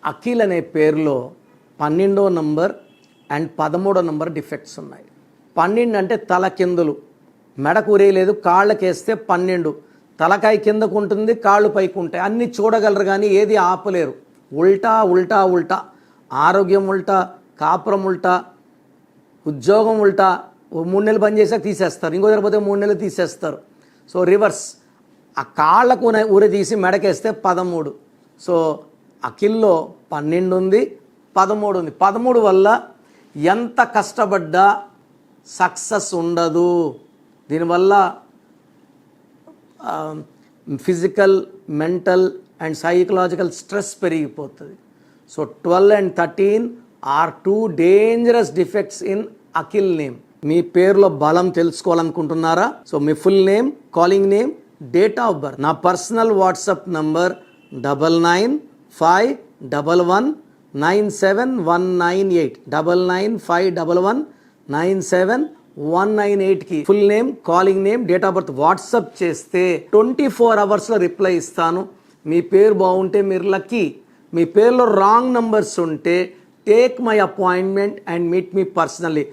అఖిల్ అనే పేరులో 12వ number and 13వ number defects ఉన్నాయి. 12 అంటే తల కిందులు, మెడకు ఉరేయలేదు, కాళ్ళకేస్తే 12, తలకాయ కిందకు ఉంటుంది, కాళ్ళు పైకి ఉంటాయి. అన్నీ చూడగలరు కానీ ఏది ఆపలేరు. ఉల్టా ఉల్టా ఉల్టా, ఆరోగ్యం ఉల్టా, కాపురం ఉల్టా, ఉద్యోగం ఉల్టా. 3 నెలలు పని చేసాక తీసేస్తారు, ఇంకో దగ్గర పోతే 3 నెలలు తీసేస్తారు. So reverse. ఆ కాళ్ళకు ఊరి తీసి మెడకేస్తే 13. సో అఖిల్లో 12 ఉంది, 13 ఉంది. 13 వల్ల ఎంత కష్టపడ్డా సక్సెస్ ఉండదు. దీనివల్ల physical, mental and psychological stress పెరిగిపోతుంది. So 12 and 13 are 2 dangerous defects in Akhil name. మీ పేరులో బలం తెలుసుకోవాలనుకుంటున్నారా? సో మీ full name, calling name, date of birth. నా పర్సనల్ వాట్సాప్ నంబర్ 9951197198 9951197198కి full name, calling name, date of birth WhatsApp చేస్తే 24 అవర్స్లో రిప్లై ఇస్తాను. మీ పేరు బాగుంటే మీరు లక్కీ. మీ పేరులో రాంగ్ నంబర్స్ ఉంటే take my appointment and meet me personally.